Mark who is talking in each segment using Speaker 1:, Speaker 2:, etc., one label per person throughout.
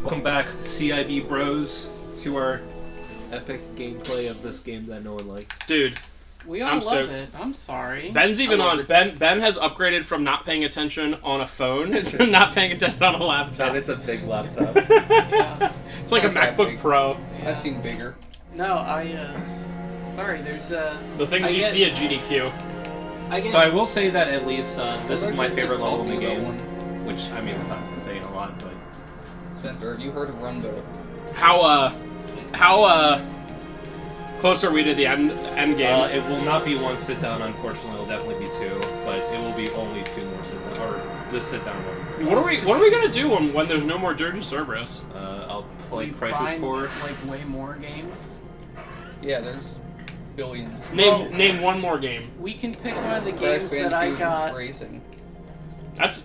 Speaker 1: Welcome back, CIB bros, to our epic gameplay of this game that no one likes.
Speaker 2: Dude,
Speaker 3: we all love it. I'm sorry.
Speaker 2: Ben's even on. Ben has upgraded from not paying attention on a phone to not paying attention on a laptop.
Speaker 1: And it's a big laptop.
Speaker 3: Yeah.
Speaker 2: It's like a MacBook Pro.
Speaker 3: Yeah.
Speaker 4: I've seen bigger.
Speaker 3: No, sorry, there's
Speaker 2: the things you see at GDQ.
Speaker 1: So I will say that at least this is my favorite level in the game.
Speaker 4: One.
Speaker 1: Which, I mean, it's not saying a lot, but...
Speaker 4: Spencer, have you heard of Run Boat?
Speaker 2: How close are we to the end game?
Speaker 1: It will not be one sit-down, unfortunately. It'll definitely be two, but it will be only two more sit-down, or this sit-down one.
Speaker 2: What are we gonna do when there's no more Dirge and Cerberus?
Speaker 1: I'll play
Speaker 3: we
Speaker 1: Crisis
Speaker 3: find,
Speaker 1: 4.
Speaker 3: like, way more games.
Speaker 4: Yeah, there's billions.
Speaker 2: Name one more game.
Speaker 3: We can pick one of the
Speaker 4: Crash
Speaker 3: games that I
Speaker 4: Bandicoot
Speaker 3: got.
Speaker 4: Racing.
Speaker 2: That's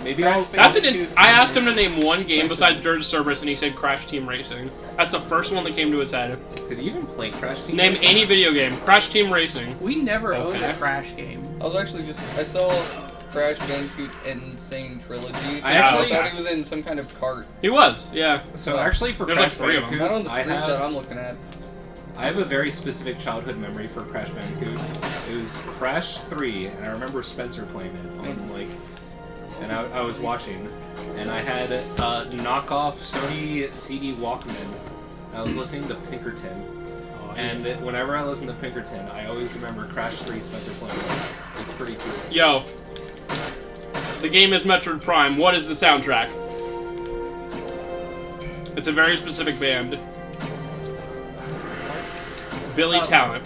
Speaker 1: Maybe
Speaker 3: Crash
Speaker 1: I'll...
Speaker 3: Bandicoot
Speaker 2: I asked him to name one game besides Dirge and Cerberus, and he said Crash Team Racing. That's the first one that came to his head.
Speaker 1: Did you even play Crash Team
Speaker 2: Name
Speaker 1: Racing?
Speaker 2: any video game. Crash Team Racing.
Speaker 3: We never owned
Speaker 2: Okay.
Speaker 3: a Crash game.
Speaker 4: I was actually I saw Crash Bandicoot Insane Trilogy.
Speaker 1: I
Speaker 4: thought he was in some kind of cart.
Speaker 2: He was, yeah.
Speaker 1: So actually for
Speaker 2: There's
Speaker 1: Crash
Speaker 2: like three of them.
Speaker 1: Bandicoot,
Speaker 4: Not on the screenshot I'm looking at.
Speaker 1: I have a very specific childhood memory for Crash Bandicoot. It was Crash 3, and I remember Spencer playing it on, like... And I was watching, and I had a knockoff Sony CD Walkman. I was listening to Pinkerton, and whenever I listen to Pinkerton, I always remember Crash 3 Spencer playing it. It's pretty cool.
Speaker 2: Yo. The game is Metroid Prime. What is the soundtrack? It's a very specific band. Billy Talent.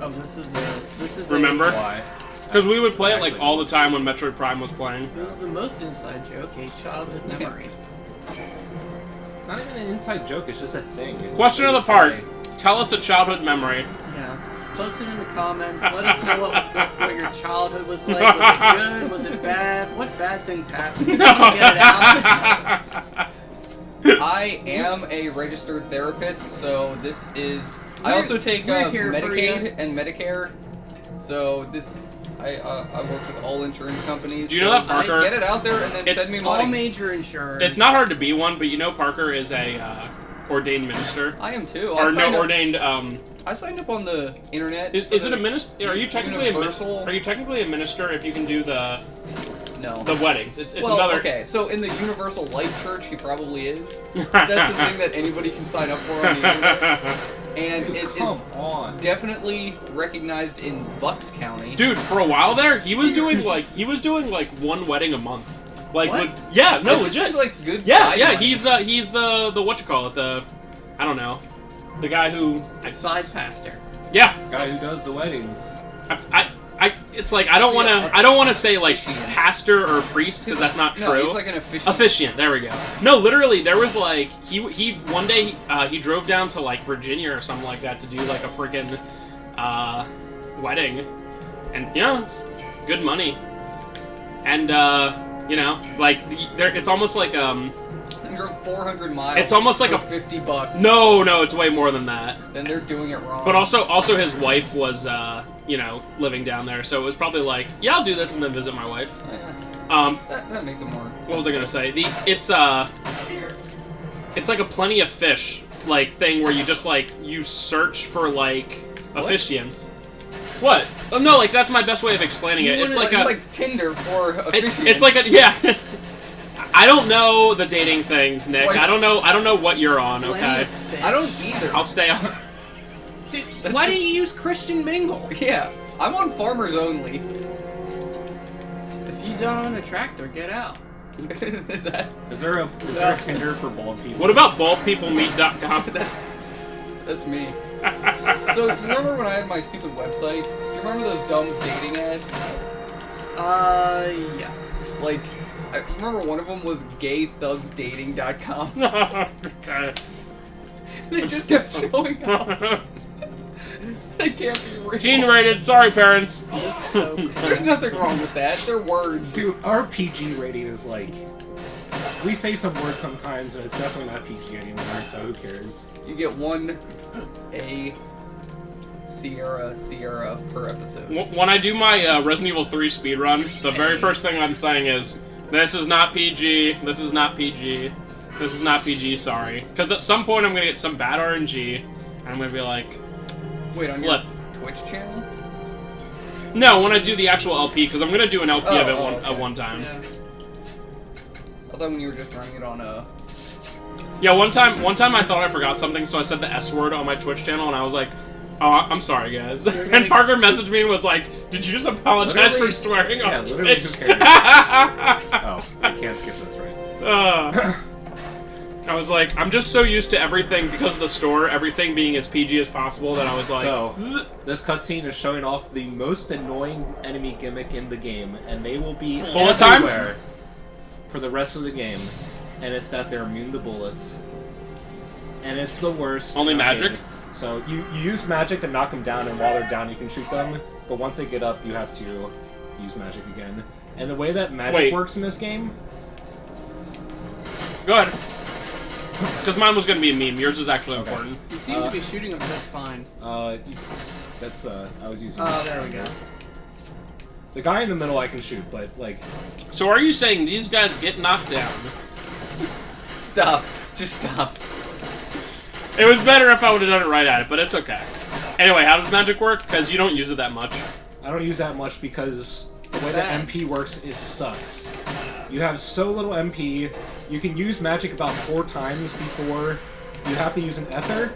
Speaker 3: Oh, this is
Speaker 2: Remember?
Speaker 1: Why?
Speaker 2: Because we would play it like all the time when Metroid Prime was playing.
Speaker 3: This is the most inside joke, a childhood memory.
Speaker 1: It's not even an inside joke, it's just a thing.
Speaker 2: Question of the part. Tell us a childhood memory.
Speaker 3: Yeah. Post it in the comments. Let us know what your childhood was like. Was it good? Was it bad? What bad things happened? Did you get it out?
Speaker 4: I am a registered therapist, so this is... I
Speaker 3: We're-
Speaker 4: also take
Speaker 3: we're here for
Speaker 4: Medicaid
Speaker 3: you.
Speaker 4: and Medicare, so this... I work with all insurance companies.
Speaker 2: Do you know that
Speaker 4: so
Speaker 2: Parker-
Speaker 4: Get it out there and then
Speaker 2: It's
Speaker 4: send me
Speaker 3: All
Speaker 4: money.
Speaker 3: major insurance.
Speaker 2: It's not hard to be one, but you know Parker is a ordained minister.
Speaker 4: I am too.
Speaker 2: Or no,
Speaker 4: signed up-
Speaker 2: ordained,
Speaker 4: I signed up on the internet.
Speaker 2: Is it a minister? Are you technically
Speaker 4: Universal?
Speaker 2: Are you technically a minister if you can do the
Speaker 4: No.
Speaker 2: weddings? It's
Speaker 4: well,
Speaker 2: another.
Speaker 4: okay, so in the Universal Life Church, he probably is. That's the thing that anybody can sign up for on the internet. And
Speaker 1: Dude,
Speaker 4: it is
Speaker 1: come on.
Speaker 4: definitely recognized in Bucks County.
Speaker 2: Dude, for a while there, he was doing like one wedding a month. Like,
Speaker 4: What?
Speaker 2: yeah, no,
Speaker 4: That just
Speaker 2: legit.
Speaker 4: seems like good
Speaker 2: Yeah,
Speaker 4: side
Speaker 2: yeah,
Speaker 4: money.
Speaker 2: he's the whatchamacallit, the I don't know, the guy who
Speaker 3: a side pastor.
Speaker 2: yeah,
Speaker 1: Guy who does the weddings.
Speaker 2: it's like I don't want to say like
Speaker 4: Officiant.
Speaker 2: pastor or priest because that's not
Speaker 4: No,
Speaker 2: true.
Speaker 4: he's like an official.
Speaker 2: Officiant, there we go. No, literally, there was like he one day he drove down to like Virginia or something like that to do like a freaking wedding, and you know it's good money, and you know like it's almost like
Speaker 4: He drove 400 miles.
Speaker 2: It's almost like
Speaker 4: for
Speaker 2: a-
Speaker 4: $50.
Speaker 2: no, it's way more than that.
Speaker 4: Then they're doing it wrong.
Speaker 2: But also his wife was you know living down there, so it was probably like yeah I'll do this and then visit my wife.
Speaker 4: That makes it more.
Speaker 2: What was I gonna say? It's like a plenty of fish like thing where you just like you search for like officiants. What? Oh no, like that's my best way of explaining it. It's like
Speaker 4: It's like Tinder for officiants.
Speaker 2: it's like a yeah. I don't know the dating things, Nick.
Speaker 4: Swipe.
Speaker 2: I don't know what you're on.
Speaker 3: Plenty
Speaker 2: Okay,
Speaker 3: of fish.
Speaker 4: I don't either.
Speaker 2: I'll stay off.
Speaker 3: Dude, why didn't you use Christian Mingle?
Speaker 4: Yeah, I'm on Farmers Only.
Speaker 3: If you don't own a tractor, get out.
Speaker 4: Is that?
Speaker 1: Is there a Tinder for bald people?
Speaker 2: What about baldpeoplemeet.com?
Speaker 4: That's me. So, you remember when I had my stupid website? Do you remember those dumb dating ads?
Speaker 3: Yes.
Speaker 4: Like, I remember one of them was gaythugsdating.com.
Speaker 2: Okay.
Speaker 4: They just kept showing up. They can't be real.
Speaker 2: Teen rated. Sorry, parents.
Speaker 3: This is so cool.
Speaker 4: There's nothing wrong with that. They're words.
Speaker 1: Dude, our PG rating is like... We say some words sometimes, and it's definitely not PG anymore, so who cares?
Speaker 4: You get one A Sierra per episode.
Speaker 2: When I do my Resident Evil 3 speedrun, the very first thing I'm saying is, this is not PG, this is not PG. This is not PG, sorry. Because at some point I'm gonna get some bad RNG, and I'm gonna be like,
Speaker 4: Wait, on
Speaker 2: flip.
Speaker 4: your Twitch channel?
Speaker 2: No, when I do the actual LP, because I'm gonna do an LP of it
Speaker 4: okay.
Speaker 2: at one time.
Speaker 3: Yeah.
Speaker 4: I thought when you were just running it on a...
Speaker 2: Yeah, one time I thought I forgot something, so I said the S word on my Twitch channel, and I was like, "Oh, I'm sorry, guys." And Parker messaged me and was like, "Did you just apologize
Speaker 1: Literally-
Speaker 2: for swearing
Speaker 1: Yeah,
Speaker 2: on
Speaker 1: literally,
Speaker 2: Twitch?"
Speaker 1: who cares? Oh, I can't skip this, right?
Speaker 2: I was like, I'm just so used to everything because of the store, everything being as PG as possible, that I was like,
Speaker 1: So,
Speaker 2: "Zzz."
Speaker 1: this cutscene is showing off the most annoying enemy gimmick in the game, and they will be
Speaker 2: Bullet time?
Speaker 1: everywhere for the rest of the game. And it's that they're immune to bullets. And it's the worst.
Speaker 2: Only
Speaker 1: in the
Speaker 2: magic?
Speaker 1: game. So, you use magic to knock them down, and while they're down, you can shoot them. But once they get up, you have to use magic again. And the way that magic works in this game...
Speaker 2: Go ahead. Because mine was going to be a meme. Yours is actually important.
Speaker 3: You seem to be shooting them just fine.
Speaker 1: That's, I was using...
Speaker 3: Oh, there we go.
Speaker 1: The guy in the middle I can shoot, but, like...
Speaker 2: So are you saying these guys get knocked down?
Speaker 4: Stop. Just stop.
Speaker 2: It was better if I would have done it right at it, but it's okay. Anyway, how does magic work? Because you don't use it that much.
Speaker 1: I don't use that much because the way that MP works is sucks. You have so little MP, you can use magic about 4 times before you have to use an ether.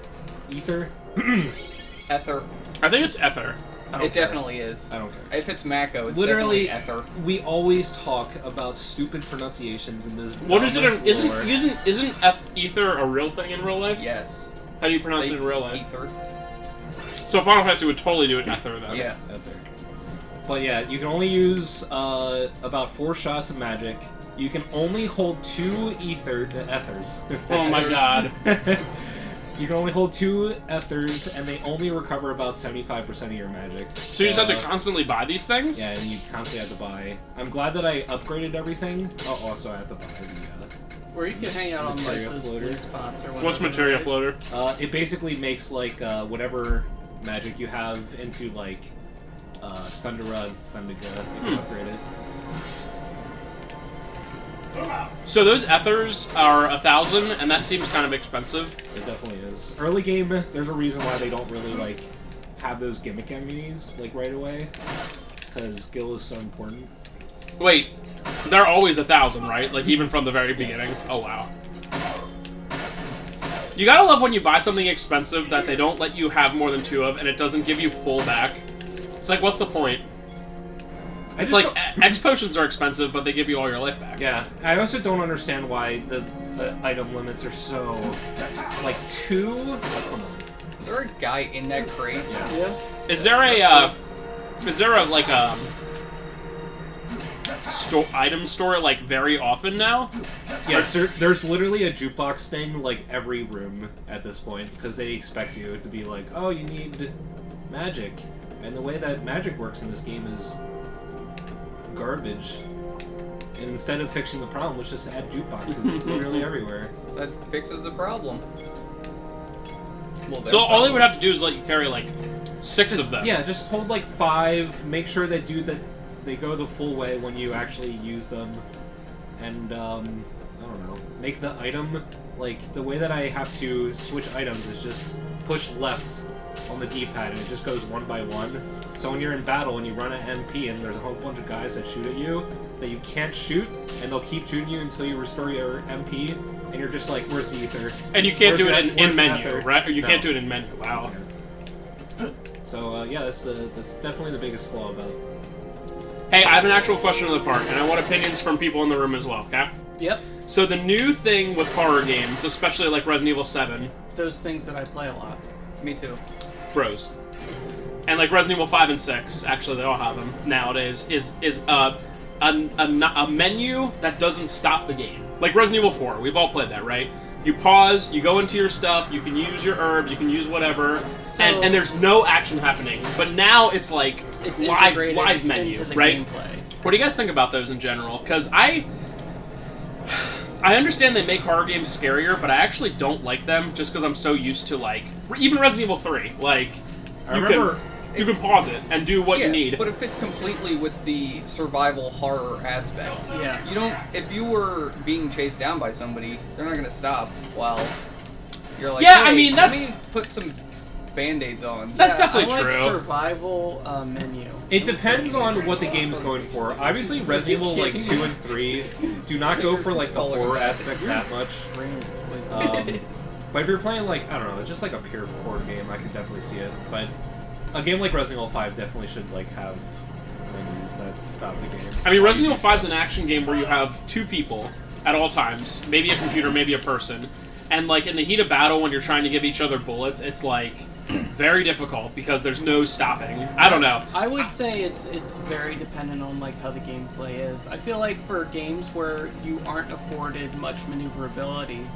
Speaker 1: Ether?
Speaker 4: Ether.
Speaker 2: I think it's ether.
Speaker 4: It definitely is.
Speaker 1: I don't care.
Speaker 4: If it's Mako, it's
Speaker 1: Literally,
Speaker 4: definitely ether.
Speaker 1: we always talk about stupid pronunciations in this.
Speaker 2: What is it?
Speaker 1: lore.
Speaker 2: Isn't ether a real thing in real life?
Speaker 4: Yes.
Speaker 2: How do you pronounce it in real life?
Speaker 4: Ether.
Speaker 2: So Final Fantasy would totally do it ether then.
Speaker 4: Yeah.
Speaker 1: Ether. But yeah, you can only use about 4 shots of magic. You can only hold 2 ethers.
Speaker 2: Oh my god.
Speaker 1: You can only hold 2 ethers, and they only recover about 75% of your magic.
Speaker 2: So you just have to constantly buy these things?
Speaker 1: Yeah, and you constantly have to buy. I'm glad that I upgraded everything. Oh, also I have to buy the...
Speaker 3: Or you can hang out on like
Speaker 1: Materia
Speaker 3: those
Speaker 1: floater.
Speaker 3: blue spots or whatever.
Speaker 2: What's materia
Speaker 3: right?
Speaker 2: floater?
Speaker 1: It basically makes like whatever magic you have into like Thundera, Thundiga, if you upgrade it.
Speaker 2: So those ethers are 1,000, and that seems kind of expensive.
Speaker 1: It definitely is. Early game, there's a reason why they don't really like have those gimmick enemies like right away, because Gil is so important.
Speaker 2: Wait, they're always 1,000, right? Like even from the very beginning? Oh wow. You gotta love when you buy something expensive that they don't let you have more than 2 of, and it doesn't give you full back. It's like, what's the point? It's like, X potions are expensive, but they give you all your life back.
Speaker 1: Yeah, I also don't understand why the item limits are so... Like, 2? Oh, come on.
Speaker 4: Is there a guy in that crate?
Speaker 1: Yes.
Speaker 3: Yeah.
Speaker 2: Is there a, like, item store, like, very often now?
Speaker 1: Yes, there's literally a jukebox thing, like, every room at this point, because they expect you to be like, oh, you need magic. And the way that magic works in this game is garbage. And instead of fixing the problem, let's just add jukeboxes literally everywhere.
Speaker 4: That fixes the problem. Well,
Speaker 2: So all they would have to do is let you carry, like, 6 of them.
Speaker 1: Yeah, just hold like 5, make sure they go the full way when you actually use them, and I don't know, make the item, like, the way that I have to switch items is just push left on the D-pad, and it just goes 1 by 1. So when you're in battle and you run an MP and there's a whole bunch of guys that shoot at you that you can't shoot, and they'll keep shooting you until you restore your MP, and you're just like, where's the ether?
Speaker 2: And you can't do it in
Speaker 1: where's the
Speaker 2: menu,
Speaker 1: ether?
Speaker 2: right? Or you
Speaker 1: No.
Speaker 2: can't do it in menu. Wow.
Speaker 1: Yeah. So yeah, that's definitely the biggest flaw about it.
Speaker 2: Hey, I have an actual question on the part, and I want opinions from people in the room as well, okay?
Speaker 3: Yep.
Speaker 2: So the new thing with horror games, especially like Resident Evil 7,
Speaker 3: Those things that I play a lot.
Speaker 4: Me too.
Speaker 2: bros, and like Resident Evil 5 and 6, actually they all have them nowadays, is a menu that doesn't stop the game. Like Resident Evil 4, we've all played that, right? You pause, you go into your stuff, you can use your herbs, you can use whatever,
Speaker 3: So-
Speaker 2: and there's no action happening. But now it's like
Speaker 3: It's
Speaker 2: live
Speaker 3: integrated
Speaker 2: menu,
Speaker 3: into the
Speaker 2: right?
Speaker 3: gameplay.
Speaker 2: What do you guys think about those in general? Because I understand they make horror games scarier, but I actually don't like them just because I'm so used to, like, even Resident Evil 3. Like,
Speaker 1: I remember
Speaker 2: you can pause it and do what
Speaker 4: yeah,
Speaker 2: you need.
Speaker 4: But it fits completely with the survival horror aspect.
Speaker 3: Yeah.
Speaker 4: You don't. If you were being chased down by somebody, they're not gonna stop while you're like.
Speaker 2: Yeah,
Speaker 4: hey,
Speaker 2: I mean, that's-
Speaker 4: let me put some Band-Aids on.
Speaker 2: That's definitely
Speaker 3: I like
Speaker 2: true.
Speaker 3: survival menu.
Speaker 1: It depends on what the game's going for. Obviously, Resident Evil like 2 and 3 do not go for like the horror aspect that much.
Speaker 3: Brain's poison.
Speaker 1: But if you're playing like, I don't know, just like a pure horror game, I could definitely see it. But a game like Resident Evil 5 definitely should like have menus that stop the game.
Speaker 2: I mean, Resident Evil 5 is an action game where you have two people at all times, maybe a computer, maybe a person, and like in the heat of battle when you're trying to give each other bullets, it's like very difficult because there's no stopping. I don't know.
Speaker 3: I would say it's very dependent on like how the gameplay is. I feel like for games where you aren't afforded much maneuverability,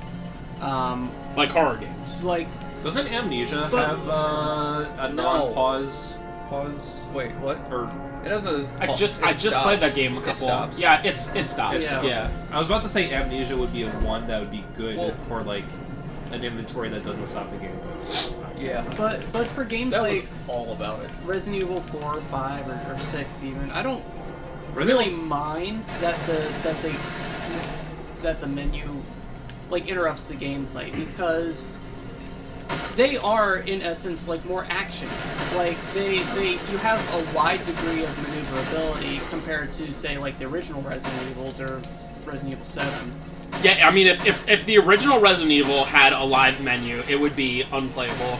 Speaker 2: Like horror games.
Speaker 3: like
Speaker 1: Doesn't Amnesia
Speaker 3: But-
Speaker 1: have a non-pause? Pause?
Speaker 4: Wait, what?
Speaker 1: Or
Speaker 4: It has a.
Speaker 2: I just
Speaker 4: stops.
Speaker 2: played that game a
Speaker 4: It
Speaker 2: couple.
Speaker 4: stops.
Speaker 2: Yeah, it stops.
Speaker 3: Yeah.
Speaker 2: Yeah.
Speaker 1: I was about to say Amnesia would be a one that would be good
Speaker 4: Well-
Speaker 1: for like an inventory that doesn't stop the game.
Speaker 4: Yeah.
Speaker 3: but for games
Speaker 4: That was
Speaker 3: like
Speaker 4: all about it.
Speaker 3: Resident Evil 4 or 5 or 6 even, I don't
Speaker 1: Resident
Speaker 3: really
Speaker 1: Evil-
Speaker 3: mind that the menu like interrupts the gameplay because they are in essence like more action. Like they you have a wide degree of maneuverability compared to say like the original Resident Evils or Resident Evil 7.
Speaker 2: Yeah, I mean, if the original Resident Evil had a live menu, it would be unplayable.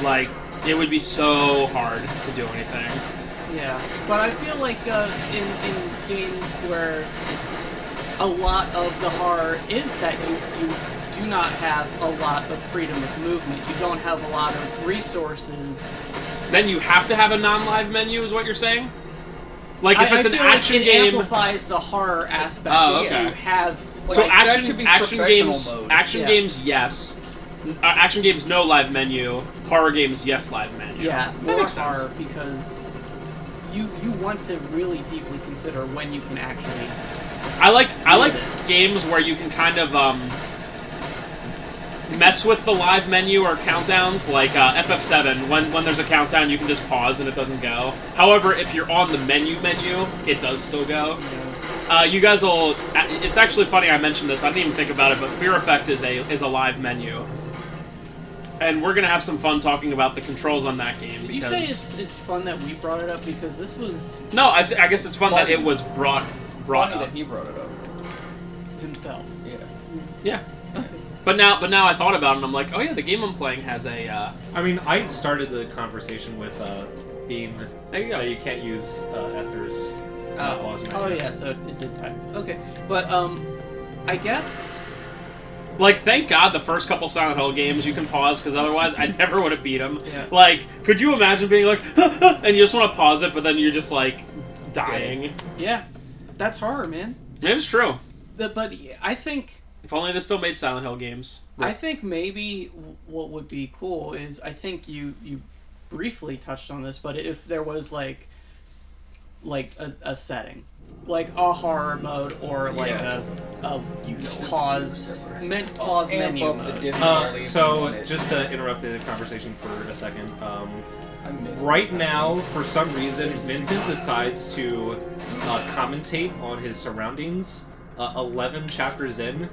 Speaker 2: Like, it would be so hard to do anything.
Speaker 3: Yeah, but I feel like in games where a lot of the horror is that you do not have a lot of freedom of movement. You don't have a lot of resources.
Speaker 2: Then you have to have a non-live menu, is what you're saying? Like, if it's
Speaker 3: I
Speaker 2: an
Speaker 3: feel
Speaker 2: action
Speaker 3: like it
Speaker 2: game...
Speaker 3: amplifies the horror aspect
Speaker 2: Oh,
Speaker 3: that
Speaker 2: okay.
Speaker 3: you have.
Speaker 2: So
Speaker 4: Like, that
Speaker 2: action
Speaker 4: should be
Speaker 2: action
Speaker 4: professional
Speaker 2: games
Speaker 4: mode.
Speaker 2: action
Speaker 3: Yeah.
Speaker 2: games yes, action games no live menu, horror games yes live menu.
Speaker 3: Yeah,
Speaker 2: That
Speaker 3: more
Speaker 2: makes sense.
Speaker 3: horror because you want to really deeply consider when you can actually.
Speaker 2: I like
Speaker 3: Use it.
Speaker 2: games where you can kind of mess with the live menu or countdowns, like FF7. When there's a countdown, you can just pause and it doesn't go. However, if you're on the menu, it does still go. You guys will. It's actually funny I mentioned this. I didn't even think about it, but Fear Effect is a live menu, and we're gonna have some fun talking about the controls on that game.
Speaker 3: Did you say it's fun that we brought it up because this was
Speaker 2: No, I guess it's fun that
Speaker 4: Funny.
Speaker 2: it was brought
Speaker 4: Funny
Speaker 2: up.
Speaker 4: that he brought it up.
Speaker 3: himself?
Speaker 4: Yeah.
Speaker 2: Yeah. But now I thought about it and I'm like, oh yeah, the game I'm playing has a.
Speaker 1: I mean, I started the conversation with being
Speaker 2: There you go.
Speaker 1: that you can't use Ether's pause
Speaker 3: Oh
Speaker 1: menu.
Speaker 3: yeah, so it did type. Okay, but I guess
Speaker 2: Like, thank God the first couple Silent Hill games you can pause, because otherwise I never would have beat them.
Speaker 3: Yeah.
Speaker 2: Like, could you imagine being like, and you just want to pause it, but then you're just like dying?
Speaker 3: yeah, that's horror, man.
Speaker 2: It is true.
Speaker 3: But I think
Speaker 2: If only they still made Silent Hill games.
Speaker 3: I think maybe what would be cool is I think you briefly touched on this, but if there was like a setting, like a horror mode or like
Speaker 4: Yeah.
Speaker 3: a pause pause
Speaker 4: Amp
Speaker 3: menu
Speaker 4: up the
Speaker 3: mode.
Speaker 4: difficulty.
Speaker 1: So, just to interrupt the conversation for a second,
Speaker 4: I missed
Speaker 1: right
Speaker 4: it.
Speaker 1: now, for some reason, Vincent decides to commentate on his surroundings 11 chapters in,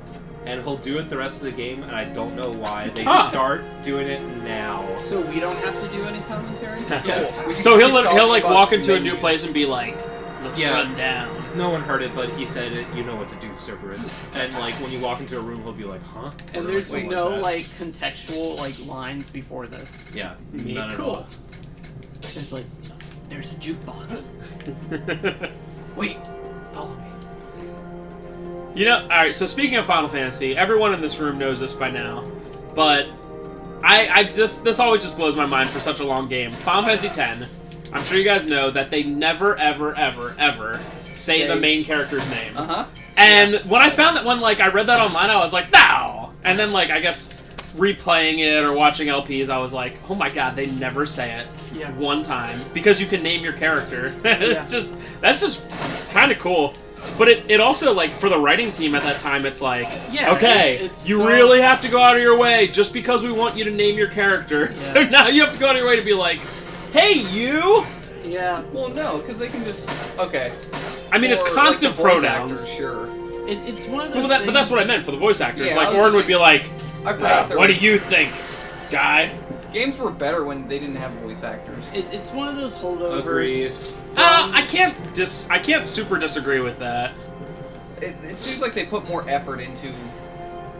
Speaker 1: and he'll do it the rest of the game, and I don't know why. They start doing it now.
Speaker 3: So we don't have to do any commentary.
Speaker 1: Yes.
Speaker 4: We can
Speaker 2: So
Speaker 4: keep
Speaker 2: he'll
Speaker 4: talking
Speaker 2: like
Speaker 4: about
Speaker 2: walk into a
Speaker 4: menus.
Speaker 2: new place and be like, let's
Speaker 1: Yeah.
Speaker 2: run down.
Speaker 1: No one heard it, but he said it. You know what to do, Cerberus. And like when you walk into a room, he'll be like, "Huh?"
Speaker 3: And
Speaker 1: Or,
Speaker 3: there's
Speaker 1: something
Speaker 3: no
Speaker 1: that.
Speaker 3: like contextual like lines before this.
Speaker 1: Yeah, none at
Speaker 3: Cool.
Speaker 1: all.
Speaker 3: It's like there's a jukebox. Wait, follow me.
Speaker 2: You know, alright, so speaking of Final Fantasy, everyone in this room knows this by now, but this always just blows my mind for such a long game. Final Fantasy X, I'm sure you guys know that they never, ever, ever, ever say the main character's name.
Speaker 4: Uh-huh.
Speaker 2: And when I found that when, like, I read that online, I was like, no! And then, like, I guess replaying it or watching LPs, I was like, oh my god, they never say it
Speaker 3: Yeah.
Speaker 2: one time. Because you can name your character. That's just kind of cool. But it also, like, for the writing team at that time, it's like,
Speaker 3: Yeah,
Speaker 2: okay,
Speaker 3: it's
Speaker 2: you
Speaker 3: so-
Speaker 2: really have to go out of your way just because we want you to name your character.
Speaker 3: Yeah.
Speaker 2: So now you have to go out of your way to be like, hey, you!
Speaker 3: Yeah.
Speaker 4: Well, no, because they can just okay.
Speaker 2: I mean, it's
Speaker 4: Or,
Speaker 2: constant
Speaker 4: like, the voice
Speaker 2: pronouns.
Speaker 4: actors, sure.
Speaker 3: It's one of those
Speaker 2: Well, but that's what I meant for the voice actors.
Speaker 4: Yeah,
Speaker 2: like,
Speaker 4: I was
Speaker 2: Orin
Speaker 4: just
Speaker 2: would be like,
Speaker 4: I forgot there
Speaker 2: what do
Speaker 4: was-
Speaker 2: you think, guy?
Speaker 4: Games were better when they didn't have voice actors.
Speaker 3: It's one of those holdovers.
Speaker 1: Agreed.
Speaker 2: I can't super disagree with that.
Speaker 4: It seems like they put more effort into.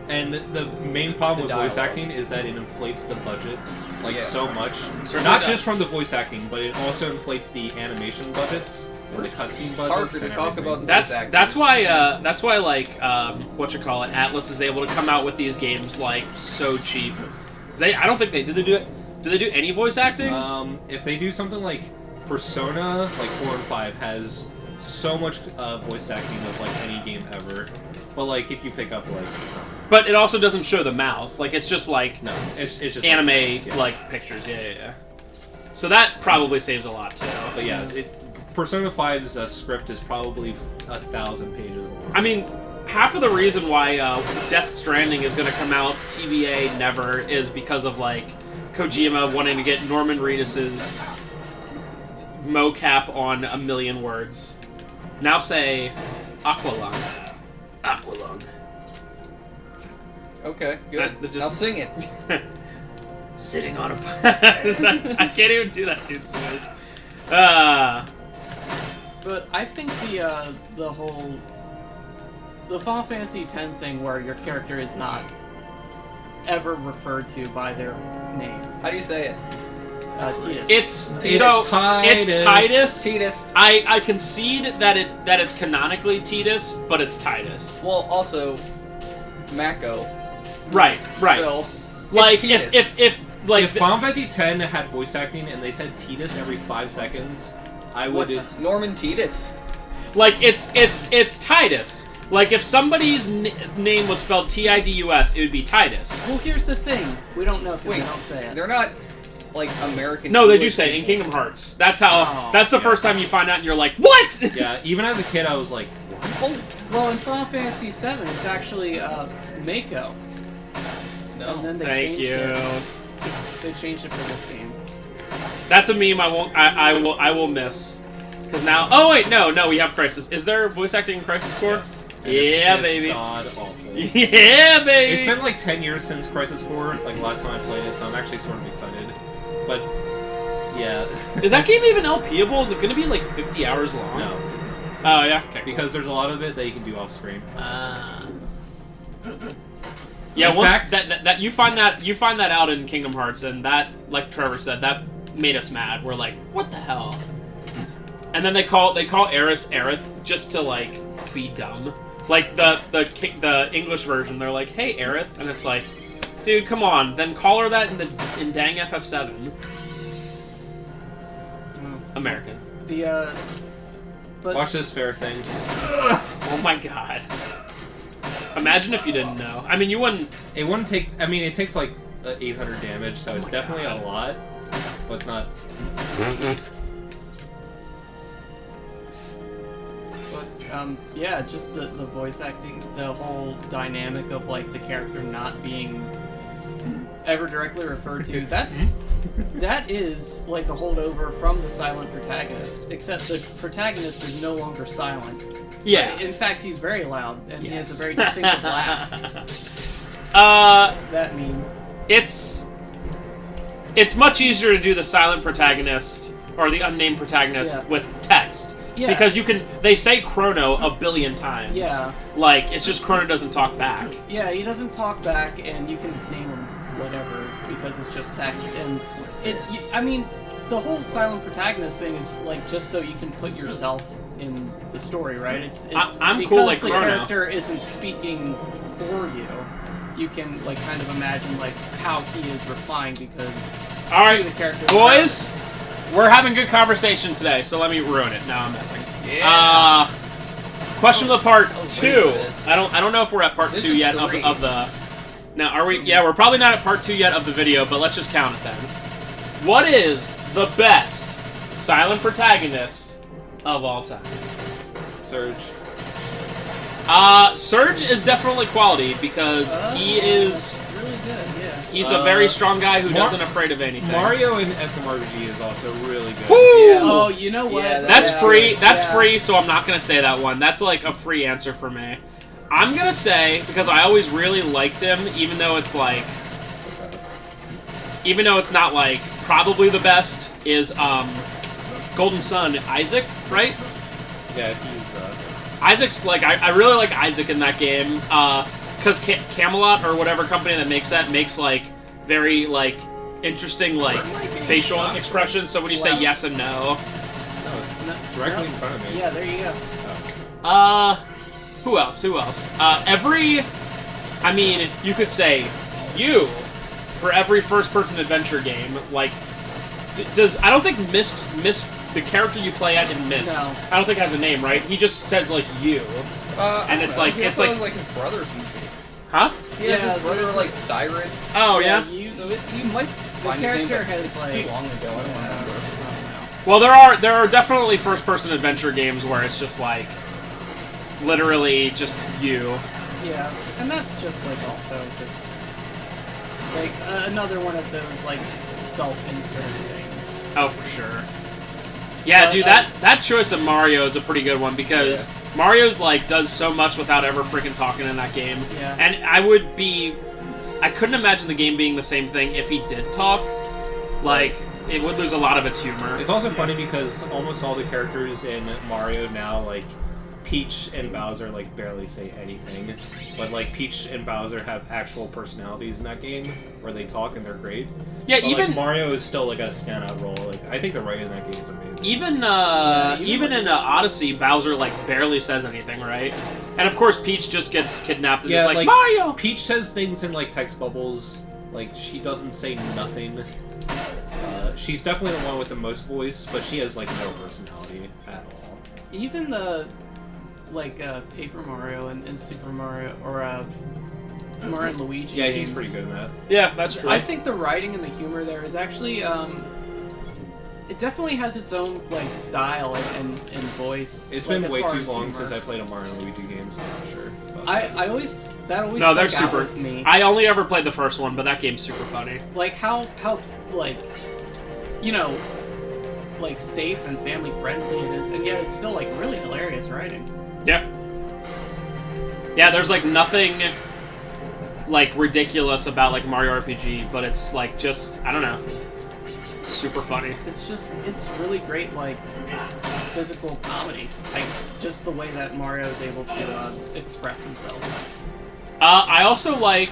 Speaker 1: And the main problem with
Speaker 4: The
Speaker 1: voice
Speaker 4: dialogue.
Speaker 1: acting is that it inflates the budget like
Speaker 4: Yeah.
Speaker 1: so much.
Speaker 2: Certainly
Speaker 1: Not
Speaker 2: does.
Speaker 1: just from the voice acting, but it also inflates the animation budgets and the cutscene budgets.
Speaker 4: Parker to
Speaker 1: and
Speaker 4: talk
Speaker 1: everything.
Speaker 4: about the
Speaker 2: That's
Speaker 4: voice actors.
Speaker 2: that's why like Atlas is able to come out with these games like so cheap. I don't think do they do any voice acting?
Speaker 1: If they do something like Persona, like 4 and 5 has so much voice acting of like any game ever. But like if you pick up like
Speaker 2: But it also doesn't show the mouse. Like it's just like
Speaker 1: no, it's just
Speaker 2: anime
Speaker 1: yeah.
Speaker 2: like pictures. Yeah. So that probably saves a lot too.
Speaker 1: But yeah, Persona 5's script is probably 1,000 pages long.
Speaker 2: I mean, half of the reason why Death Stranding is going to come out TBA never is because of like Kojima wanting to get Norman Reedus's mocap on a million words. Now say Aqualung. Aqualung.
Speaker 4: Okay, good.
Speaker 2: That just-
Speaker 4: I'll sing it.
Speaker 2: Sitting on a... I can't even do that dude's voice.
Speaker 3: But I think the whole Final Fantasy X thing where your character is not ever referred to by their name.
Speaker 4: How do you say it?
Speaker 3: Tidus.
Speaker 2: It's
Speaker 1: Titus.
Speaker 2: Titus.
Speaker 4: Tidus.
Speaker 2: I concede that it's canonically Tidus, but it's Titus.
Speaker 4: Well, also, Mako.
Speaker 2: Right.
Speaker 4: So,
Speaker 2: Like
Speaker 4: it's
Speaker 2: if like
Speaker 1: If Final Fantasy X had voice acting and they said Tidus every 5 seconds, I
Speaker 4: what
Speaker 1: would.
Speaker 4: the? Norman Tidus.
Speaker 2: like it's Titus. Like if somebody's name was spelled Tidus, it would be Titus.
Speaker 3: Well, here's the thing. We don't know because
Speaker 4: Wait,
Speaker 3: they don't say it.
Speaker 4: They're not like American.
Speaker 2: No, they do
Speaker 4: English
Speaker 2: say it in
Speaker 4: people.
Speaker 2: Kingdom Hearts. That's how.
Speaker 3: Oh,
Speaker 2: that's the
Speaker 1: yeah.
Speaker 2: first time you find out, and you're like, what?
Speaker 1: Yeah, even as a kid, I was like,
Speaker 3: Oh, well, in Final Fantasy VII, it's actually Mako.
Speaker 4: No.
Speaker 3: And then they
Speaker 2: Thank
Speaker 3: changed
Speaker 2: you.
Speaker 3: it. They changed it for this game.
Speaker 2: That's a meme I will miss. Because now, oh wait, no, we have Crisis. Is there voice acting in Crisis Core?
Speaker 1: yes. And it's
Speaker 2: Yeah, baby.
Speaker 1: God awful.
Speaker 2: Yeah, baby.
Speaker 1: It's been like 10 years since Crisis Core, like last time I played it, so I'm actually sort of excited. But yeah.
Speaker 2: Is that game even LPable? Is it going to be like 50 hours long?
Speaker 1: No, it's not.
Speaker 2: Oh yeah. Okay.
Speaker 1: Because there's a lot of it that you can do off screen.
Speaker 2: Yeah,
Speaker 1: In
Speaker 2: once
Speaker 1: fact-
Speaker 2: that you find that out in Kingdom Hearts, and that, like Trevor said, that made us mad. We're like, what the hell? And then they call Aerith Aerith just to like be dumb. Like the English version, they're like, hey Aerith, and it's like, dude, come on. Then call her that in dang FF7. American.
Speaker 3: But
Speaker 1: Watch this fair thing.
Speaker 2: Oh my god. Imagine if you didn't know. I mean, you wouldn't.
Speaker 1: It wouldn't take. I mean, it takes like 800 damage, so
Speaker 2: Oh
Speaker 1: it's
Speaker 2: my
Speaker 1: definitely
Speaker 2: God.
Speaker 1: a lot. But it's not.
Speaker 3: yeah, just the voice acting, the whole dynamic of like the character not being ever directly referred to. That is like a holdover from the silent protagonist, except the protagonist is no longer silent.
Speaker 2: Yeah.
Speaker 3: In fact, he's very loud and he has a very distinctive laugh. That mean.
Speaker 2: It's much easier to do the silent protagonist or the unnamed protagonist
Speaker 3: Yeah.
Speaker 2: with text.
Speaker 3: Yeah.
Speaker 2: Because they say Chrono a billion times.
Speaker 3: Yeah.
Speaker 2: Like, it's just Chrono doesn't talk back.
Speaker 3: Yeah, he doesn't talk back, and you can name him whatever because it's just text. And I mean, the whole silent protagonist thing is like just so you can put yourself in the story, right? It's
Speaker 2: I'm
Speaker 3: because
Speaker 2: cool like
Speaker 3: the
Speaker 2: Chrono.
Speaker 3: character isn't speaking for you. You can like kind of imagine like how he is replying because
Speaker 2: All right,
Speaker 3: the character
Speaker 2: boys, we're having good conversation today, so let me ruin it. No, I'm messing.
Speaker 4: Yeah.
Speaker 2: Question of the part
Speaker 4: I was
Speaker 2: 2.
Speaker 4: waiting for this.
Speaker 2: I don't know if we're at part
Speaker 4: This
Speaker 2: 2
Speaker 4: is
Speaker 2: yet
Speaker 4: 3.
Speaker 2: of the. Now, are we? Yeah, we're probably not at part 2 yet of the video, but let's just count it then. What is the best silent protagonist of all time?
Speaker 1: Surge.
Speaker 2: Surge is definitely quality because he is.
Speaker 3: really good. Yeah.
Speaker 2: He's a very strong guy who doesn't afraid of anything.
Speaker 1: Mario in SMRPG is also really good.
Speaker 2: Woo!
Speaker 4: Yeah.
Speaker 3: Oh, you know what?
Speaker 4: Yeah,
Speaker 2: That's free. That's
Speaker 3: Yeah.
Speaker 2: free, so I'm not going to say that one. That's like a free answer for me. I'm going to say, because I always really liked him, even though it's like... Even though it's not, like, probably the best, is, Golden Sun Isaac, right?
Speaker 1: Yeah, he's...
Speaker 2: Isaac's, like, I really like Isaac in that game, because Camelot, or whatever company that makes that, makes, like, very, like, interesting, like, facial expressions, so when you say
Speaker 3: Left.
Speaker 2: yes and no...
Speaker 1: No, it's directly in front of me.
Speaker 3: Yeah, there you go.
Speaker 2: Who else? I mean, you could say you for every first-person adventure game. Like, I don't think Myst, the character you play at in Myst,
Speaker 3: No.
Speaker 2: I don't think has a name, right? He just says like you, and it's like
Speaker 4: He also has, like his brothers and shit.
Speaker 2: huh?
Speaker 4: He has
Speaker 3: Yeah,
Speaker 4: his brother
Speaker 3: there's,
Speaker 4: like Cyrus.
Speaker 2: Oh yeah.
Speaker 4: So you might find his name,
Speaker 3: character
Speaker 4: but
Speaker 3: has,
Speaker 4: it's
Speaker 3: like,
Speaker 4: too long ago. I don't remember.
Speaker 2: Well, there are definitely first-person adventure games where it's just like literally just you.
Speaker 3: Yeah, and that's just like also just like another one of those like self-insert things.
Speaker 2: Oh, for sure. Yeah, dude, that choice of Mario is a pretty good one because Mario's like does so much without ever freaking talking in that game.
Speaker 3: Yeah.
Speaker 2: And I couldn't imagine the game being the same thing if he did talk. Like, it would lose a lot of its humor.
Speaker 1: It's also funny because almost all the characters in Mario now, like, Peach and Bowser, like, barely say anything. But, like, Peach and Bowser have actual personalities in that game where they talk and they're great.
Speaker 2: Yeah,
Speaker 1: But,
Speaker 2: even
Speaker 1: like, Mario is still, like, a standout role. Like, I think the writing in that game is amazing.
Speaker 2: even in Odyssey, Bowser like barely says anything, right? And of course, Peach just gets kidnapped and is like Mario.
Speaker 1: Peach says things in, like, text bubbles. Like, she doesn't say nothing. She's definitely the one with the most voice, but she has, like, no personality at all.
Speaker 3: Even the like Paper Mario and Super Mario or Mario and Luigi.
Speaker 1: Yeah,
Speaker 3: games,
Speaker 1: he's pretty good in that.
Speaker 2: Yeah, that's true.
Speaker 3: I think the writing and the humor there is actually it definitely has its own like style and voice.
Speaker 1: It's
Speaker 3: like,
Speaker 1: been
Speaker 3: as
Speaker 1: way
Speaker 3: far
Speaker 1: too
Speaker 3: as
Speaker 1: long
Speaker 3: humor.
Speaker 1: since I played a Mario and Luigi game, so I'm not sure. But
Speaker 3: I always
Speaker 2: No, they're
Speaker 3: stuck out
Speaker 2: super.
Speaker 3: with me.
Speaker 2: I only ever played the first one, but that game's super funny.
Speaker 3: Like how like you know like safe and family friendly it is, and yet it's still like really hilarious writing.
Speaker 2: Yeah. Yeah, there's like nothing like ridiculous about like Mario RPG, but it's like just I don't know, super funny.
Speaker 3: It's really great like physical comedy, like just the way that Mario is able to express himself.
Speaker 2: I also like,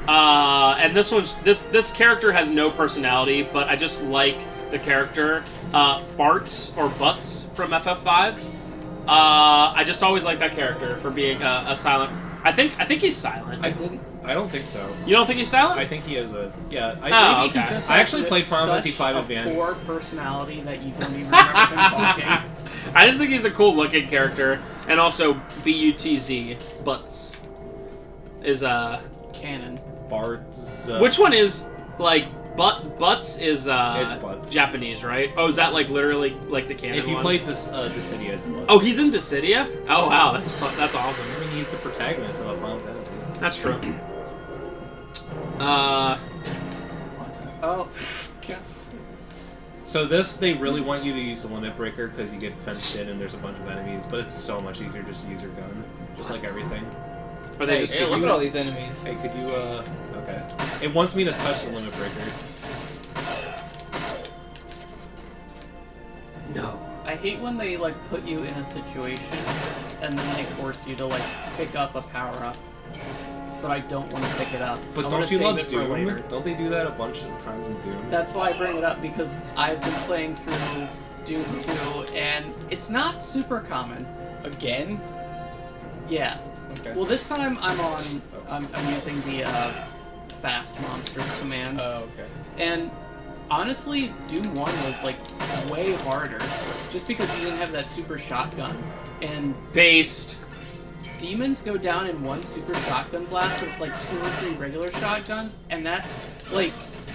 Speaker 2: and this character has no personality, but I just like the character, Bartz or Butts from FF7. I just always like that character for being a silent. I think he's silent.
Speaker 1: I don't think so.
Speaker 2: You don't think he's silent?
Speaker 1: I think he is a
Speaker 2: Oh,
Speaker 3: Maybe
Speaker 2: okay.
Speaker 3: he just
Speaker 1: I
Speaker 3: has
Speaker 1: actually played Final Fantasy
Speaker 3: such
Speaker 1: V
Speaker 3: a
Speaker 1: Advance.
Speaker 3: poor personality that you don't even remember him talking.
Speaker 2: I just think he's a cool looking character, and also Butz Butts is
Speaker 3: Canon.
Speaker 1: Bart's.
Speaker 2: Which one is like Butts is
Speaker 1: It's Butts.
Speaker 2: Japanese, right? Oh, is that like literally like the canon
Speaker 1: If you
Speaker 2: one?
Speaker 1: played this Dissidia, it's Butts.
Speaker 2: Oh, he's in Dissidia? Oh wow, that's fun. That's awesome.
Speaker 1: I mean, he's the protagonist of a Final Fantasy.
Speaker 2: That's true.
Speaker 3: Oh.
Speaker 1: So they really want you to use the limit breaker because you get fenced in and there's a bunch of enemies, but it's so much easier just to use your gun, just like everything.
Speaker 2: Or they
Speaker 1: Hey,
Speaker 2: just
Speaker 4: Hey, look at all these enemies.
Speaker 1: Hey, could you okay? It wants me to touch the limit breaker.
Speaker 2: no.
Speaker 3: I hate when they like put you in a situation and then they force you to like pick up a power up, but I don't want to pick it up.
Speaker 1: But
Speaker 3: I wanna
Speaker 1: don't you
Speaker 3: save
Speaker 1: love
Speaker 3: it for
Speaker 1: Doom?
Speaker 3: later.
Speaker 1: Don't they do that a bunch of times in Doom?
Speaker 3: That's why I bring it up because I've been playing through Doom 2 and it's not super common.
Speaker 4: Again?
Speaker 3: Yeah.
Speaker 4: Okay.
Speaker 3: Well, this time I'm using the fast monsters command.
Speaker 4: Oh, okay.
Speaker 3: And honestly, Doom 1 was like way harder just because you didn't have that super shotgun. And
Speaker 2: Based.
Speaker 3: demons go down in one super shotgun blast, but it's like 2 or 3 regular shotguns, and that, like,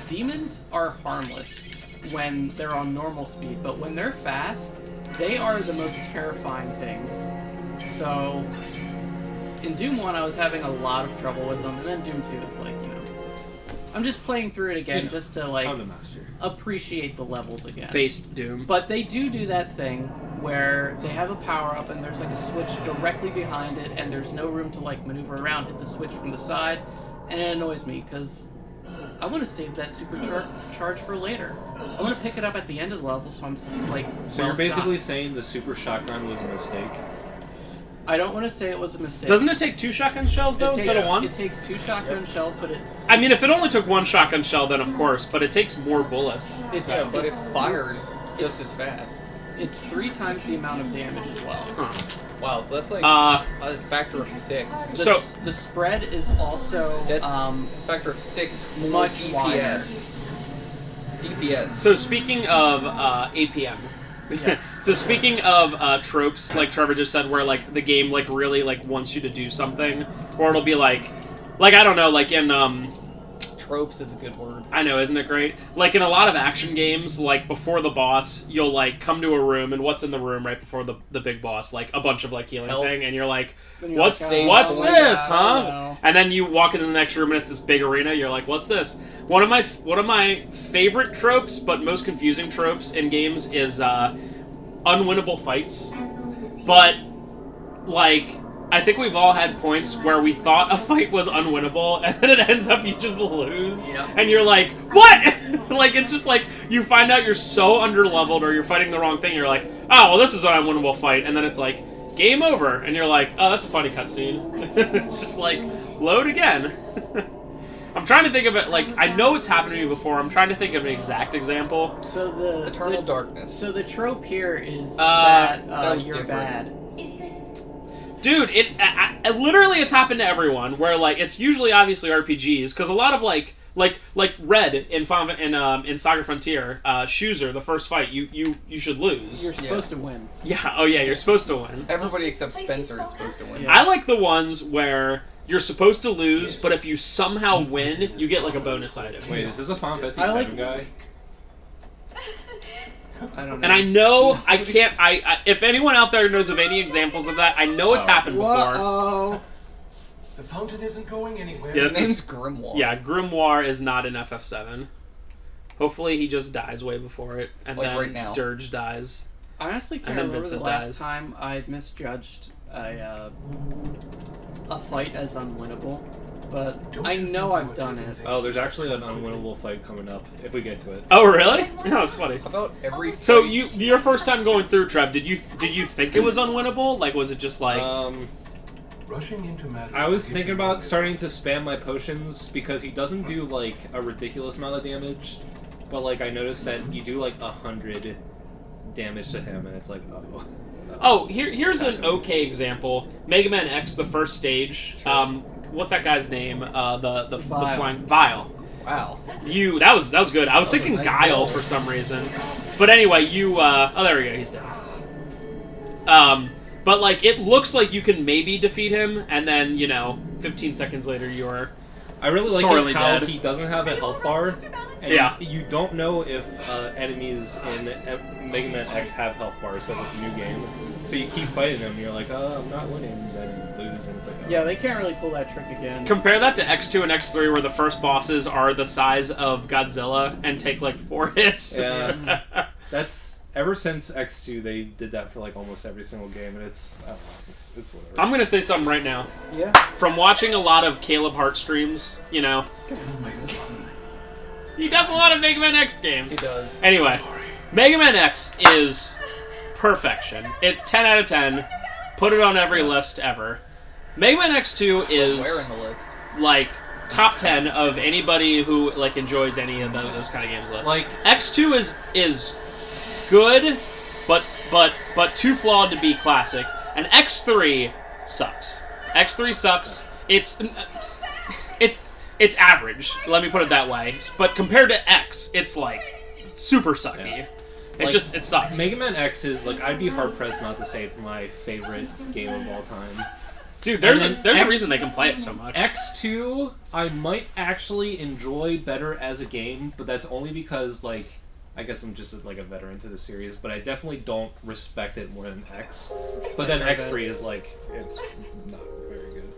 Speaker 3: demons are harmless when they're on normal speed, but when they're fast, they are the most terrifying things. So, in Doom 1, I was having a lot of trouble with them, and then Doom 2 is like, you know, I'm just playing through it again just to like
Speaker 1: I'm the master.
Speaker 3: appreciate the levels again.
Speaker 2: Base Doom.
Speaker 3: But they do that thing where they have a power up and there's like a switch directly behind it, and there's no room to like maneuver around. Hit the switch from the side, and it annoys me because I want to save that supercharge for later. I want to pick it up at the end of the level, so I'm like.
Speaker 1: So you're basically saying the super shotgun was a mistake.
Speaker 3: I don't want to say it was a mistake.
Speaker 2: Doesn't it take 2 shotgun shells though instead of 1?
Speaker 3: It takes 2 shotgun shells, but it.
Speaker 2: I mean, if it only took 1 shotgun shell, then of course, but it takes more bullets.
Speaker 4: Yeah, but it fires just as fast.
Speaker 3: It's 3 times the amount of damage as well.
Speaker 2: Huh.
Speaker 4: Wow, so that's like a factor of 6.
Speaker 3: The spread is also
Speaker 4: That's factor of 6 more
Speaker 3: much
Speaker 4: DPS. DPS.
Speaker 2: So speaking of APM.
Speaker 3: Yes.
Speaker 2: So speaking of tropes, like Trevor just said, where like the game like really like wants you to do something, or it'll be like I don't know, like in
Speaker 4: Tropes is a good word.
Speaker 2: I know, isn't it great? Like in a lot of action games, like before the boss, you'll like come to a room, and what's in the room right before the big boss? Like a bunch of like healing
Speaker 4: Health.
Speaker 2: thing, and you're like,
Speaker 3: Then you're
Speaker 2: what's
Speaker 3: like,
Speaker 2: what's
Speaker 3: oh my
Speaker 2: this,
Speaker 3: God,
Speaker 2: huh?
Speaker 3: oh no.
Speaker 2: And then you walk into the next room, and it's this big arena. You're like, what's this? One of my favorite tropes, but most confusing tropes in games is unwinnable fights. But like, I think we've all had points where we thought a fight was unwinnable, and then it ends up you just lose.
Speaker 3: Yep.
Speaker 2: And you're like, what? Like, it's just like, you find out you're so underleveled or you're fighting the wrong thing, you're like, oh, well, this is an unwinnable fight. And then it's like, game over. And you're like, oh, that's a funny cutscene. It's just like, load again. I'm trying to think of it, like, I know it's happened to me before. I'm trying to think of an exact example.
Speaker 3: So the
Speaker 4: Eternal Darkness.
Speaker 3: So the trope here is
Speaker 2: that
Speaker 4: was
Speaker 3: you're
Speaker 4: different.
Speaker 3: bad.
Speaker 2: Dude, literally it's happened to everyone. Where like it's usually obviously RPGs, because a lot of like Red in Saga Frontier, Schuser, the first fight you should lose.
Speaker 3: You're supposed to win.
Speaker 2: Yeah, oh yeah, you're supposed to win.
Speaker 4: Everybody except Spencer is supposed to win.
Speaker 3: Yeah.
Speaker 2: I like the ones where you're supposed to lose, but if you somehow win, you get like a bonus item.
Speaker 1: Wait, is this a Final Fantasy
Speaker 3: I like-
Speaker 1: 7 guy?
Speaker 3: I don't know.
Speaker 2: And I know I can't. I if anyone out there knows of any examples of that, I know it's happened before.
Speaker 3: Whoa.
Speaker 5: The fountain isn't going anywhere.
Speaker 2: Yeah,
Speaker 4: His
Speaker 2: this is
Speaker 4: name's Grimoire.
Speaker 2: Yeah, Grimoire is not in FF7. Hopefully he just dies way before it, and
Speaker 4: Like
Speaker 2: then
Speaker 4: right now.
Speaker 2: Dirge dies.
Speaker 3: I honestly
Speaker 2: And
Speaker 3: can't
Speaker 2: then
Speaker 3: remember the
Speaker 2: Vincent
Speaker 3: last
Speaker 2: dies.
Speaker 3: time I misjudged a fight as unwinnable, but I know I've done it.
Speaker 1: Oh, there's actually an unwinnable fight coming up if we get to it.
Speaker 2: Oh, really? No, it's funny.
Speaker 4: How about every fight?
Speaker 2: So your first time going through, Trev, did you think it was unwinnable? Like, was it just like?
Speaker 5: Rushing into matters.
Speaker 1: I was thinking about starting to spam my potions because he doesn't do like a ridiculous amount of damage, but like I noticed that you do like 100 damage to him, and it's like, oh.
Speaker 2: Oh, here's an okay example. Mega Man X, the first stage. What's that guy's name? The flying Vile.
Speaker 4: Wow.
Speaker 2: That was good. I was thinking
Speaker 4: nice
Speaker 2: Guile
Speaker 4: roll.
Speaker 2: for some reason, but anyway, oh, there we go. He's dead. But like it looks like you can maybe defeat him, and then 15 seconds later you're.
Speaker 1: I really like
Speaker 2: Sorely
Speaker 1: it how
Speaker 2: dead.
Speaker 1: he doesn't have a health bar. And
Speaker 2: Yeah.
Speaker 1: You don't know if enemies in Mega Man X have health bars because it's a new game. So you keep fighting them, and you're like, oh, I'm not winning. Then you lose, and it's like, oh.
Speaker 3: Yeah, they can't really pull that trick again.
Speaker 2: Compare that to X2 and X3, where the first bosses are the size of Godzilla and take like 4 hits.
Speaker 1: Yeah. That's ever since X2 they did that for like almost every single game, and it's I don't know, it's whatever.
Speaker 2: I'm gonna say something right now.
Speaker 3: Yeah.
Speaker 2: From watching a lot of Caleb Hart streams, he does a lot of Mega Man X games.
Speaker 4: He does.
Speaker 2: Anyway, Mega Man X is perfection. 10 out of 10. Put it on every list ever. Mega Man X2 is
Speaker 4: Where in the list?
Speaker 2: like top 10 of anybody who like enjoys any of those kind of games list.
Speaker 1: Like
Speaker 2: X2 is good, but too flawed to be classic. And X3 sucks. X3 sucks. It's average. Let me put it that way. But compared to X, it's like super sucky.
Speaker 1: Yeah.
Speaker 2: It sucks.
Speaker 1: Mega Man X is like I'd be hard pressed not to say it's my favorite game of all time.
Speaker 2: Dude, there's
Speaker 1: And
Speaker 2: a
Speaker 1: then
Speaker 2: reason they can play it so much.
Speaker 1: X2 I might actually enjoy better as a game, but that's only because like I guess I'm just like a veteran to the series, but I definitely don't respect it more than X. But then X3 is like it's not very good.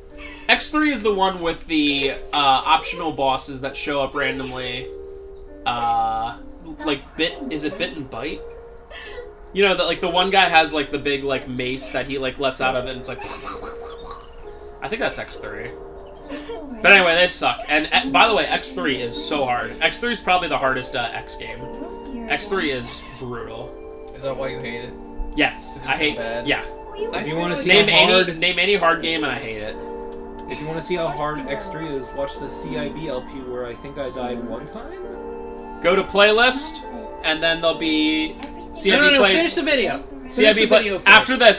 Speaker 2: X3 is the one with the optional bosses that show up randomly. Like is it Bit and Bite? You know, that like the one guy has like the big like mace that he like lets out of it, and it's like. I think that's X3. But anyway, they suck. And by the way, X3 is so hard. X3 is probably the hardest X game. X3 is brutal.
Speaker 4: Is that why you hate it?
Speaker 2: Yes, I hate.
Speaker 4: Bad?
Speaker 2: Yeah.
Speaker 1: If you want to see
Speaker 2: Name
Speaker 1: how hard,
Speaker 2: name any hard game, and I hate it.
Speaker 1: if you want to see how hard X3 is, watch the CIB LP where I think I died one time.
Speaker 2: Go to playlist, and then there'll be CIB
Speaker 3: No,
Speaker 2: plays.
Speaker 3: finish the video. Finish
Speaker 2: CIB
Speaker 3: the
Speaker 2: play
Speaker 3: video first.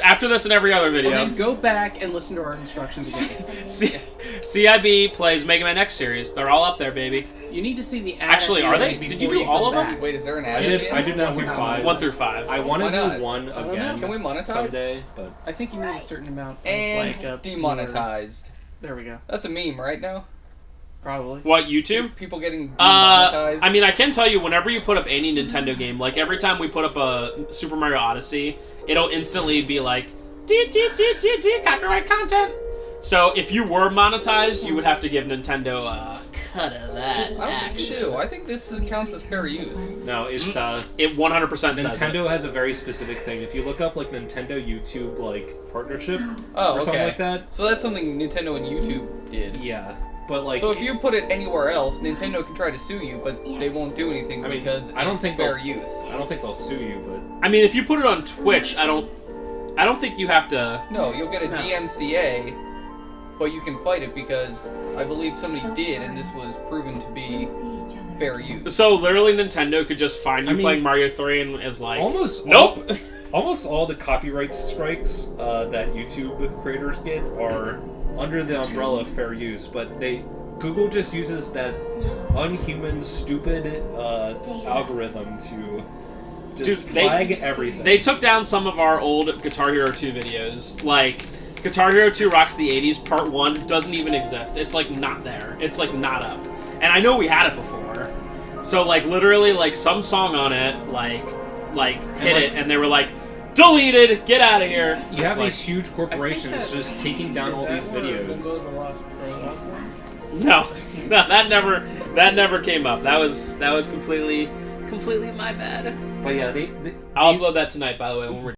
Speaker 2: after this, and every other video.
Speaker 3: And then go back and listen to our instructions again.
Speaker 2: CIB plays Mega Man X series. They're all up there, baby.
Speaker 3: You need to see the ad.
Speaker 2: Actually,
Speaker 3: at the
Speaker 2: are
Speaker 3: end
Speaker 2: they? Did you
Speaker 3: before
Speaker 2: do all
Speaker 3: go
Speaker 2: of them?
Speaker 3: back.
Speaker 4: Wait, is there an ad?
Speaker 1: I did 1 through 5.
Speaker 2: 1 through 5.
Speaker 1: I want to
Speaker 4: Why not?
Speaker 1: do 1
Speaker 3: don't know.
Speaker 1: again.
Speaker 4: Can we monetize?
Speaker 1: Someday, but
Speaker 3: I think you need a certain amount of
Speaker 4: And
Speaker 3: like
Speaker 4: demonetized.
Speaker 3: viewers. There we go.
Speaker 4: That's a meme right now.
Speaker 3: Probably.
Speaker 2: What, YouTube?
Speaker 4: People getting demonetized.
Speaker 2: I mean, I can tell you, whenever you put up any Nintendo game, like every time we put up a Super Mario Odyssey, it'll instantly be like, copyright content. So if you were monetized, you would have to give Nintendo a cut of that
Speaker 4: I don't think you do. I think this counts as fair use.
Speaker 1: no, it's
Speaker 2: It 100% says it.
Speaker 1: Nintendo has a very specific thing. If you look up like Nintendo YouTube like partnership
Speaker 4: Oh,
Speaker 1: or
Speaker 4: okay.
Speaker 1: something like that,
Speaker 4: So that's something Nintendo and YouTube did.
Speaker 1: yeah. But like,
Speaker 4: So if you put it anywhere else, Nintendo can try to sue you, but they won't do anything
Speaker 1: I mean,
Speaker 4: because
Speaker 1: I don't
Speaker 4: it's
Speaker 1: think
Speaker 4: fair
Speaker 1: they'll-
Speaker 4: use.
Speaker 1: I don't think they'll sue you, but
Speaker 2: I mean, if you put it on Twitch, I don't think you have to.
Speaker 4: No, you'll get a
Speaker 3: No.
Speaker 4: DMCA, but you can fight it because I believe somebody did, and this was proven to be fair use.
Speaker 2: So literally, Nintendo could just find you
Speaker 1: I mean,
Speaker 2: playing Mario 3 and is like,
Speaker 1: almost
Speaker 2: nope.
Speaker 1: almost all the copyright strikes that YouTube creators get are under the umbrella of fair use, but Google just uses that unhuman, stupid algorithm to just
Speaker 2: Dude,
Speaker 1: flag everything.
Speaker 2: They took down some of our old Guitar Hero 2 videos. Like, Guitar Hero 2 Rocks the 80s Part 1 doesn't even exist. It's, like, not there. It's, like, not up. And I know we had it before. So, like, literally, like, some song on it, like hit it, and they were like, deleted! Get out of here!
Speaker 1: You have
Speaker 2: like,
Speaker 1: these huge corporations just taking down all these videos.
Speaker 2: No, that never came up. That was completely my bad.
Speaker 1: But yeah,
Speaker 2: I'll upload that tonight, by the way, when we're